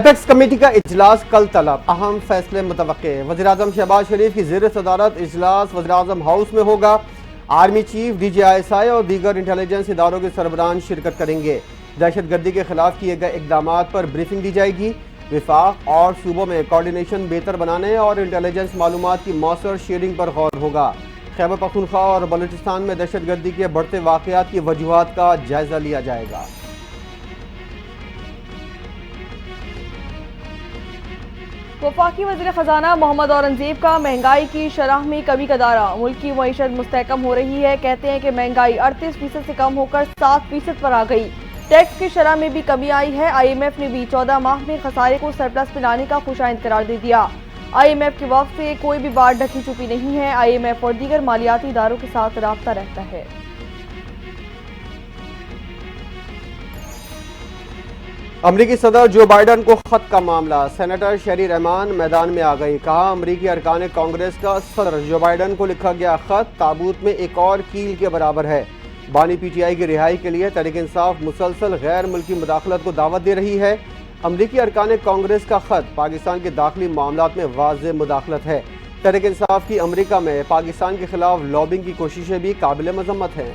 Apex committee का इजलास कल तलब, अहम फैसले मुतवक्के। वज़ीर-ए-आज़म शहबाज शरीफ की ज़ेर सदारत इजलास वज़ीर-ए-आज़म हाउस में होगा। आर्मी चीफ, DGISI और दीगर इंटेलिजेंस इदारों के सरबराहान शिरकत करेंगे। दहशत गर्दी के खिलाफ किए गए इकदाम पर ब्रीफिंग दी जाएगी। विफाक और सूबों में कोऑर्डिनेशन बेहतर बनाने और इंटेलिजेंस मालूमात की मौसर शेयरिंग पर गौर होगा। खैबर पख्तूनख्वा और बलूचिस्तान में दहशत गर्दी के बढ़ते वाक़यात की वजूहात का जायजा लिया जाएगा। वफाकी वज़ीर ख़जाना मोहम्मद औरंगज़ेब का महंगाई की शरह में कमी का दायरा, मुल्क की मईशत मुस्तहकम हो रही है। कहते हैं कि महंगाई 38% से कम होकर 7% पर आ गई। टैक्स की शरह में भी कमी आई है। IMF ने भी 14 माह में खसारे को सरप्लस में लाने का खुशाइंद करार दे दिया। IMF के वक्त से कोई भी बात ढकी छुपी नहीं है। IMF और दीगर मालियाती इदारों के साथ राब्ता रहता है। अमरीकी सदर जो बाइडन को खत का मामला, सेनेटर शेरी रहमान मैदान में आ गई। कहा, अमरीकी अरकान कांग्रेस का सदर जो बाइडन को लिखा गया खत ताबूत में एक और कील के बराबर है। बानी PTI की रिहाई के लिए तहरीक इंसाफ मुसलसल गैर मुल्की मुदाखलत को दावत दे रही है। अमरीकी अरकान कांग्रेस का खत पाकिस्तान के दाखिली मामलात में वाज़ेह मुदाखलत है। तहरीक इंसाफ की अमरीका में पाकिस्तान के खिलाफ लॉबिंग की कोशिशें भी काबिल मजम्मत हैं।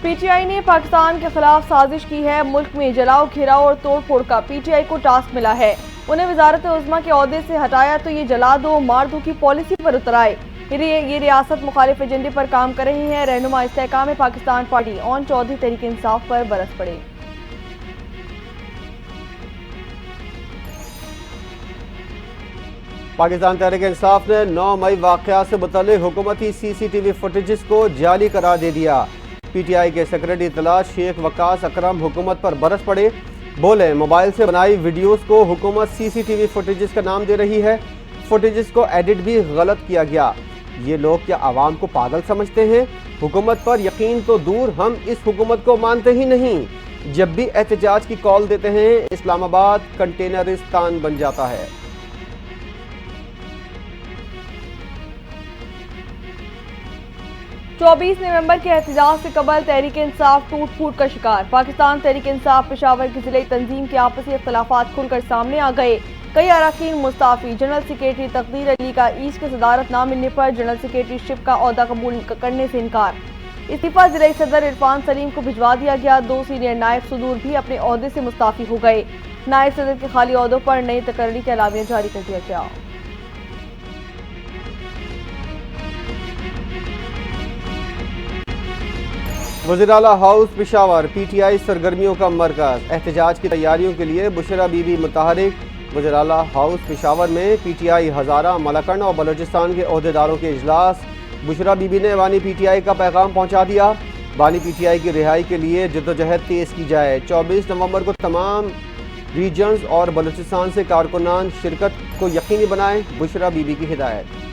PTI ने पाकिस्तान के खिलाफ साजिश की है। मुल्क में जलाओ, घेराव और तोड़ फोड़ का PTI को टास्क मिला है। उन्हें वजारत उज़्मा के ओहदे से हटाया तो ये जला दो मार दो की पॉलिसी पर उतर आए। ये रियासत मुखालिफ एजेंडे पर काम कर रही है। रहनुमा इस्तेहकाम पाकिस्तान पार्टी ऑन चौधरी तहरीक इंसाफ पर बरस पड़े। पाकिस्तान तहरीक इंसाफ ने 9 मई वाक़यात से मुतल्लिक़ हुकूमती CCTV फुटेजेस को जाली करार दे दिया। PTI के सेक्रेटरी इत्तलात शेख वकास अकरम हुकूमत पर बरस पड़े। बोले, मोबाइल से बनाई वीडियोस को हुकूमत CCTV फुटेजेस का नाम दे रही है। फुटेजेस को एडिट भी गलत किया गया। ये लोग क्या आवाम को पागल समझते हैं? हुकूमत पर यकीन तो दूर, हम इस हुकूमत को मानते ही नहीं। जब भी एहतजाज की कॉल देते हैं, इस्लामाबाद कंटेनरिस्तान बन जाता है। 24 नवंबर के एहतजाज से कबल तहरीक इंसाफ टूट फूट का शिकार। पाकिस्तान तहरीक इंसाफ पेशावर की जिले तंजीम के आपसी इख्तलाफात खुलकर सामने आ गए। कई अरकान मुस्ताफी। जनरल सेक्रेटरी तकदीर अली का ईस्ट की सदारत न मिलने पर जनरल सेक्रेटरीशिप का ओहदा कबूल करने से इनकार। इस्तीफा जिला सदर इरफान सलीम को भिजवा दिया गया। 2 सीनियर नायब सदूर भी अपने ओहदे से मुस्ताफी हो गए। नायब सदर के खाली ओहदों पर नई तकर्री के अलामिया जारी कर दिया गया। वज़ीर आला हाउस पेशावर PTI सरगर्मियों का मरकज। एहतजाज की तैयारियों के लिए बुशरा बीबी मुतहरिक। वज़ीर आला हाउस पेशावर में PTI हज़ारा, मलकन और बलूचिस्तान के ओहदेदारों के इजलास। बुशरा बीबी ने बानी PTI का पैगाम पहुँचा दिया। बानी PTI की रिहाई के लिए जद्दोजहद तेज़ की जाए। 24 नवंबर को तमाम रीजन्स और बलूचिस्तान से कारकुनान शिरकत को यकीनी बनाएं। बुशरा बीबी की हिदायत।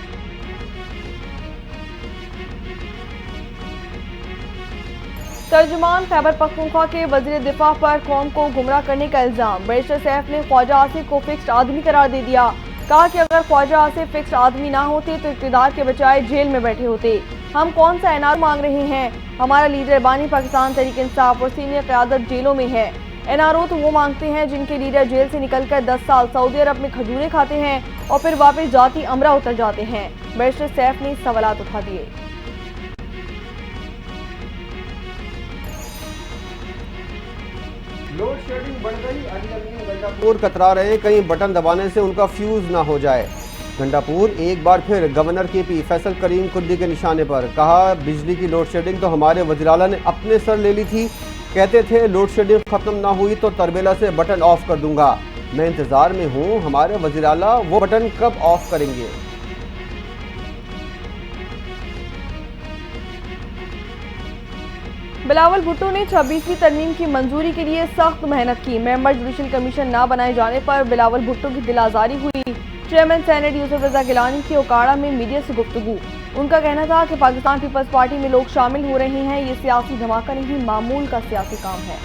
तर्जुमान खैबर पख्तूनख्वा के वज़ीर दिफा पर कौम को गुमराह करने का इल्जाम। बैरिस्टर सैफ ने ख्वाजा आसिफ को फिक्स्ड आदमी करार दे दिया। कहा कि अगर ख्वाजा आसिफ फिक्स्ड आदमी ना होते तो इक़्तिदार के बजाय जेल में बैठे होते। हम कौन सा NR मांग रहे हैं? हमारा लीडर बानी पाकिस्तान तहरीक इंसाफ और सीनियर क़यादत जेलों में है। NRO तो वो मांगते हैं जिनके लीडर जेल से निकलकर 10 साल सऊदी अरब में खजूरें खाते हैं और फिर वापस जाती अमरा उतर जाते हैं। बैरिस्टर सैफ ने सवालात उठा दिए। लोड शेडिंग बढ़ गई। गंडापुर कतरा रहे, कहीं बटन दबाने से उनका फ्यूज ना हो जाए। गंडापुर एक बार फिर गवर्नर KP फैसल करीम कुर्दी के निशाने पर। कहा, बिजली की लोड शेडिंग तो हमारे वज़ीर आला ने अपने सर ले ली थी। कहते थे लोड शेडिंग खत्म ना हुई तो तरबेला से बटन ऑफ कर दूंगा। मैं इंतजार में हूँ, हमारे वज़ीर आला वो बटन कब ऑफ करेंगे? बिलावल भुट्टो ने 26वीं तरमीम की मंजूरी के लिए सख्त मेहनत की। मेंबर जुडिशल कमीशन ना बनाए जाने पर बिलावल भुट्टो की दिल आजारी हुई। चेयरमैन सेनेट यूसुफ रजा गिलानी की ओकाड़ा में मीडिया से गुफ्तगू। उनका कहना था कि पाकिस्तान पीपल्स पार्टी में लोग शामिल हो रहे हैं। ये सियासी धमाका नहीं, मामूल का सियासी काम है।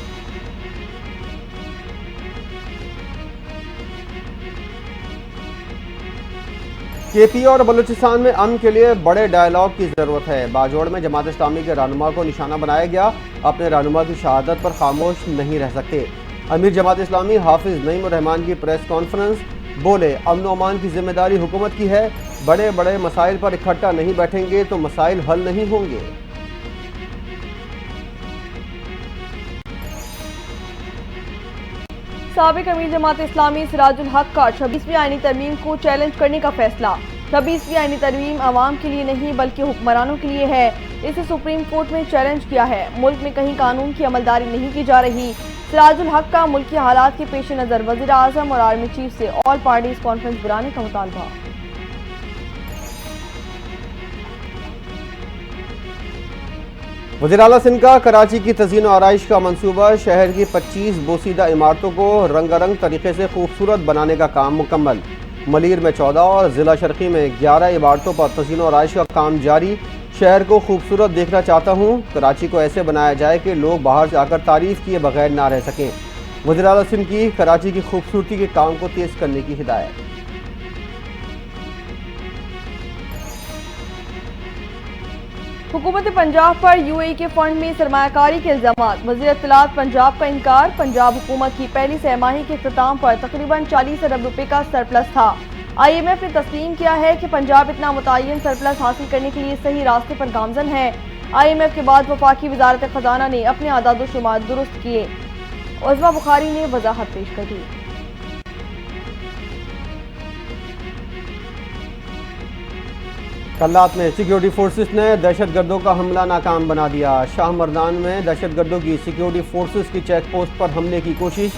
KP और बलूचिस्तान में अमन के लिए बड़े डायलॉग की जरूरत है। बाजोड़ में जमात इस्लामी के रहनुमा को निशाना बनाया गया। अपने रहनुमा की शहादत पर खामोश नहीं रह सकते। अमीर जमात इस्लामी हाफिज नईम रहमान की प्रेस कॉन्फ्रेंस, बोले अमन व अमान की जिम्मेदारी हुकूमत की है, बड़े बड़े मसाइल पर इकट्ठा नहीं बैठेंगे तो मसाइल हल नहीं होंगे। साबिक अमीर जमात इस्लामी सिराजुल हक का 26वीं आईनी तरमीम को चैलेंज करने का फैसला। 26वीं आईनी तरमीम आवाम के लिए नहीं बल्कि हुक्मरानों के लिए है, इसे सुप्रीम कोर्ट में चैलेंज किया है। मुल्क में कहीं कानून की अमलदारी नहीं की जा रही। सिराजुल हक का मुल्की हालात के पेश नज़र वज़ीर आज़म और आर्मी चीफ से ऑल पार्टीज कॉन्फ्रेंस बुलाने का मुतालबा। वज़ीर आला सिंध का कराची की तज़ीन और आराइश का मंसूबा, शहर की 25 बोसीदा इमारतों को रंगारंग तरीके से खूबसूरत बनाने का काम मुकम्मल। मलीर में 14 और ज़िला शर्की में 11 इमारतों पर तज़ीन और आराइश का काम जारी। शहर को खूबसूरत देखना चाहता हूँ, कराची को ऐसे बनाया जाए कि लोग बाहर से आकर तारीफ किए बगैर ना रह सकें। वज़ीर आला सिंध की कराची की खूबसूरती के काम को तेज़ करने की हिदायत। हुकूमत पंजाब पर यूएई के फंड में सरमायाकारी के इल्जामात, वज़ीर इत्तलात पंजाब का इनकार। पंजाब हुकूमत की पहली सहमाही के इख्तिताम पर तकरीबन 40 अरब रुपए का सरप्लस था। IMF ने तस्लीम किया है कि पंजाब इतना मुतय्यन सरप्लस हासिल करने के लिए सही रास्ते पर गामजन है। IMF के बाद वफाकी वजारत खजाना ने अपने आदाद शुमार दुरुस्त किए। उज़मा बुखारी ने वजाहत पेश कर दी। कल्लात में सिक्योरिटी फोर्सेस ने दहशतगर्दों का हमला नाकाम बना दिया। शाह मर्दान में दहशतगर्दों की सिक्योरिटी फोर्सेस की चेक पोस्ट पर हमले की कोशिश।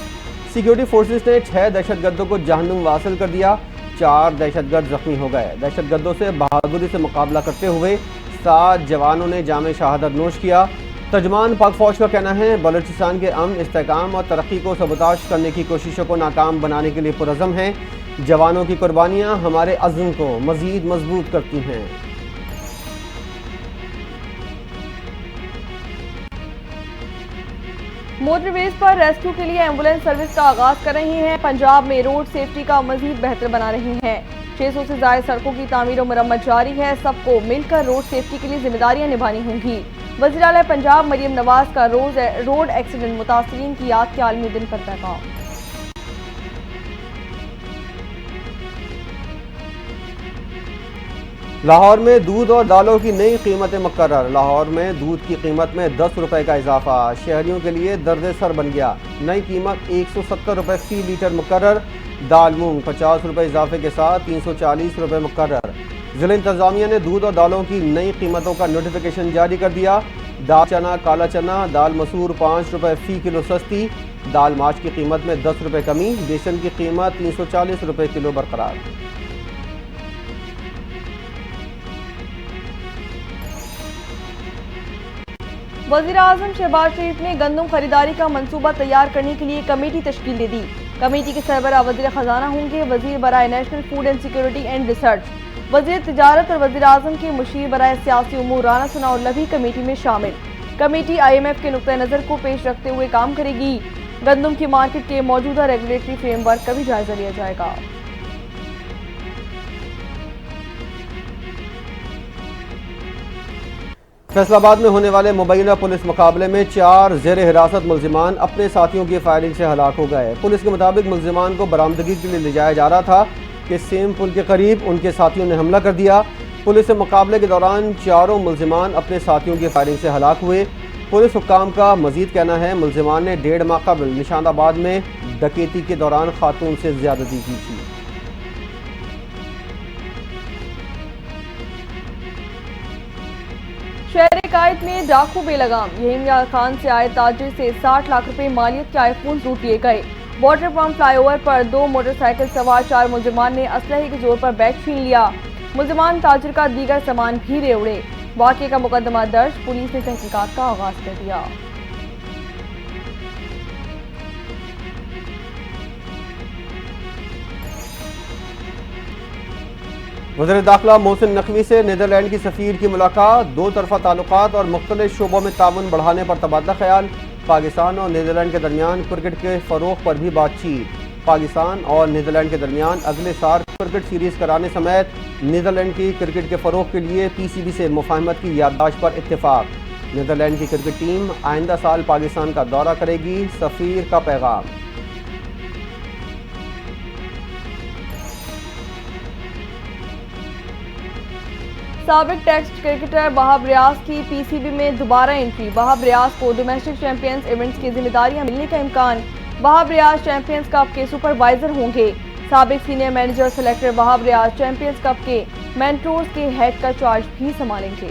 सिक्योरिटी फोर्सेस ने 6 दहशतगर्दों को जहन्नुम वासिल कर दिया। 4 दहशतगर्द जख्मी हो गए। दहशतगर्दों से बहादुरी से मुकाबला करते हुए 7 जवानों ने जामे शहादत नोश किया। तर्जमान पाक फौज का कहना है, बलूचिस्तान के अमन, इस्तेहकाम और तरक्की को सबूताश करने की कोशिशों को नाकाम बनाने के लिए पुरज़म हैं। जवानों की कुर्बानियां हमारे अज़्म को मज़ीद मजबूत करती हैं। मोटरवेज पर रेस्क्यू के लिए एम्बुलेंस सर्विस का आगाज कर रही हैं। पंजाब में रोड सेफ्टी का मजीद बेहतर बना रही हैं। 600 से ज्यादा सड़कों की तामीर और मरम्मत जारी है। सबको मिलकर रोड सेफ्टी के लिए जिम्मेदारियां निभानी होंगी। वज़ीर आला पंजाब मरियम नवाज का रोड एक्सीडेंट मुतासरीन की याद के आलमी दिन पर पैगाम। लाहौर में दूध और दालों की नई कीमतें मुकर्रर। लाहौर में दूध की कीमत में 10 रुपए का इजाफा शहरियों के लिए दर्द सर बन गया। नई कीमत 170 रुपए फी लीटर मुकर्रर। दाल मूंग 50 रुपए इजाफे के साथ 340 रुपए मुकर्रर। जिला इंतजामिया ने दूध और दालों की नई कीमतों का नोटिफिकेशन जारी कर दिया। दाल चना, काला चना, दाल मसूर 5 रुपए फी किलो सस्ती। दाल माश की कीमत में 10 रुपए कमी। बेसन की कीमत 340 रुपए किलो बरकरार। वज़ीर आज़म शहबाज शरीफ ने गंदम खरीदारी का मंसूबा तैयार करने के लिए कमेटी तश्कील दे दी। कमेटी के सरबराह वज़ीर खजाना होंगे, वज़ीर बराए national food and security and research, वज़ीर तिजारत और वज़ीर आज़म के मुशीर बराए सियासी उमूर राना सनाउल्लाह भी कमेटी में शामिल। कमेटी IMF के नुक्ता नज़र को पेश रखते हुए काम करेगी। गंदम की मार्केट के मौजूदा रेगुलेटरी फ्रेमवर्क का भी जायजा लिया जाएगा। फैसलाबाद में होने वाले मुबैना पुलिस मुकाबले में 4 ज़ेर हिरासत मुल्जिमान अपने साथियों की फायरिंग से हलाक हो गए। पुलिस के मुताबिक मुल्जिमान को बरामदगी के लिए ले जाया जा रहा था कि सेम पुल के करीब उनके साथियों ने हमला कर दिया। पुलिस से मुकाबले के दौरान चारों मुल्जिमान अपने साथियों की फायरिंग से हलाक हुए। पुलिस हुक्काम का मजीद कहना है, मुल्जिमान ने 1.5 माह कबल निशानाबाद में डकैती के दौरान खातून से ज्यादती की थी। शहर कायद में डाकू बेलगाम, यहिया खान से आए ताजिर से 60 लाख रुपए मालियत के आईफोन लूट लिए गए। वाटर पंप फ्लाईओवर पर 2 मोटरसाइकिल सवार 4 मुल्जिमान ने असलहे के जोर पर बैग छीन लिया। मुल्जिमान ताजिर का दीगर सामान भी ले उड़े। वाक़े का मुकदमा दर्ज, पुलिस ने तहकीकात का आगाज कर दिया। वज़ीर दाखिला मोहसिन नकवी से नीदरलैंड की सफ़ीर की मुलाकात। 2 तरफ़ा ताल्लुकात और मुख्तलिफ शोबों में ताउन बढ़ाने पर तबादला ख्याल। पाकिस्तान और नीदरलैंड के दरमियान क्रिकेट के फ़रोग़ पर भी बातचीत। पाकिस्तान और नीदरलैंड के दरमियान अगले साल क्रिकेट सीरीज़ कराने समेत नीदरलैंड की क्रिकेट के फ़रोग़ के लिए PCB से मुफ़ाहमत की याददाश्त पर इत्तेफाक। नीदरलैंड की क्रिकेट टीम आइंदा साल पाकिस्तान का दौरा करेगी, सफीर का पैगाम। साबिक टेस्ट क्रिकेटर वहाब रियाज की पीसीबी में दोबारा एंट्री। वहाब रियाज को डोमेस्टिक चैंपियंस इवेंट्स की जिम्मेदारियां मिलने का इम्कान। वहाब रियाज चैंपियंस कप के सुपरवाइजर होंगे। साबिक senior manager selector Wahab Riaz champions cup के मेंटोर्स के हेड का चार्ज भी संभालेंगे।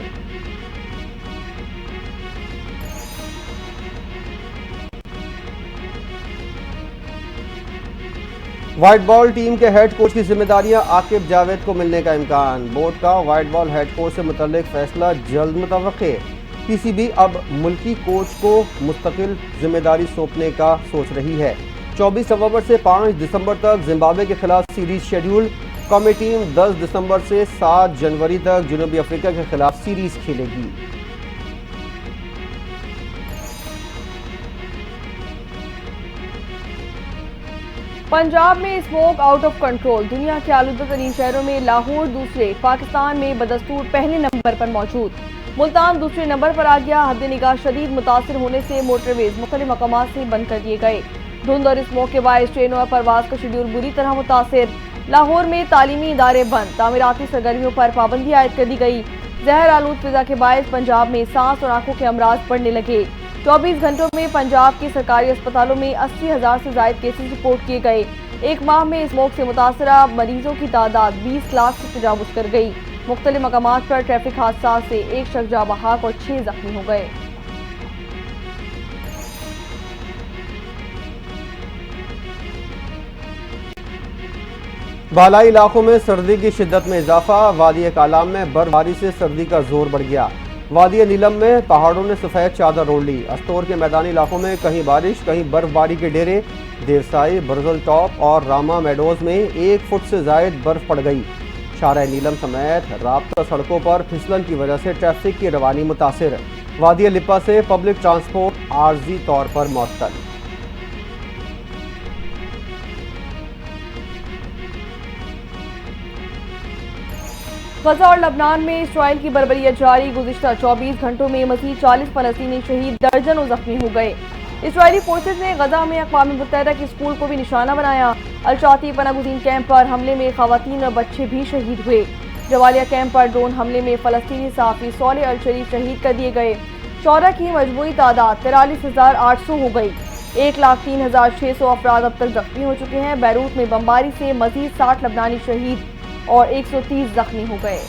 व्हाइट बॉल टीम के हेड कोच की जिम्मेदारियां आकिब जावेद को मिलने का इम्कान। बोर्ड का व्हाइट बॉल हेड कोच से मुतल्लिक फैसला जल्द मुतवक्के। पीसीबी अब मुल्की कोच को मुस्तकिल जिम्मेदारी सौंपने का सोच रही है। 24 नवंबर से 5 दिसंबर तक जिम्बाब्वे के खिलाफ सीरीज शेड्यूल। कौमी टीम 10 दिसंबर से 7 जनवरी तक जनूबी अफ्रीका के खिलाफ सीरीज खेलेगी। पंजाब में स्मोक आउट ऑफ कंट्रोल। दुनिया के आलूदा तरीन शहरों में लाहौर दूसरे, पाकिस्तान में बदस्तूर पहले नंबर पर मौजूद। मुल्तान दूसरे नंबर पर आ गया। हद निगाह शदीद मुतासिर होने से मोटरवेज मुख्तलिफ मकामात से बंद कर दिए गए। धुंध और स्मोक के बायस ट्रेनों और परवाज का शेड्यूल बुरी तरह मुतासिर। लाहौर में तालीमी इदारे बंद, तामीराती सरगर्मियों पर पाबंदी आयद कर दी गई। जहर आलूद फिजा के बायस पंजाब में सांस और आंखों के अमराज बढ़ने लगे। 24 घंटों में पंजाब के सरकारी अस्पतालों में 80,000 से ज्यादा केसेस रिपोर्ट किए गए। एक माह में स्मोक से मुतासरा मरीजों की तादाद 20 लाख से तजावुज कर गई। मुख्तलिफ मकामात पर ट्रैफिक हादसा से एक शख्स जाँ बहक और 6 जख्मी हो गए। बालाई इलाकों में सर्दी की शिद्दत में इजाफा। वादी कालाम में बर्फबारी से सर्दी का जोर बढ़ गया। वादी नीलम में पहाड़ों ने सफेद चादर ओढ़ ली। अस्तोर के मैदानी इलाकों में कहीं बारिश, कहीं बर्फबारी के डेरे। देरसाई, बरजल टॉप और रामा मेडोज में 1 फुट से जायद बर्फ पड़ गई। शारा नीलम समेत राब्ता सड़कों पर फिसलन की वजह से ट्रैफिक की रवानी मुतासिर। वादी लिपा से पब्लिक ट्रांसपोर्ट आर्जी तौर पर मुअत्तल। गजा और लबनान में इसराइल की बर्बरियत जारी। गुज़िश्ता 24 घंटों में मज़ीद 40 फलस्तीनी शहीद, दर्जनों जख्मी हो गए। इसराइली फोर्सेज ने गजा में अक़वाम मुत्तहिदा के स्कूल को भी निशाना बनाया। अल-शाती पनागुज़ीन कैंप पर हमले में ख़वातीन और बच्चे भी शहीद हुए। जवालिया कैंप पर ड्रोन हमले में फलस्तीनी सहाफ़ी सोले अल शरीफ शहीद कर दिए गए। शोहदा की मजमूई तादाद 43,800 हो गई। 1,03,600 अफराद अब तक जख्मी हो चुके हैं। बैरूत में बमबारी से मज़ीद 60 लबनानी शहीद और 130 जख्मी हो गए।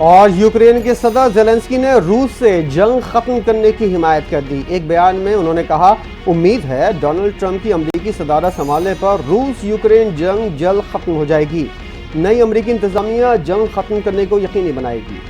और यूक्रेन के सदर ज़ेलेंस्की ने रूस से जंग खत्म करने की हिमायत कर दी। एक बयान में उन्होंने कहा, उम्मीद है डोनाल्ड ट्रंप की अमरीकी सदारत संभालने पर रूस यूक्रेन जंग जल्द खत्म हो जाएगी। नई अमरीकी इंतजामिया जंग खत्म करने को यकीनी बनाएगी।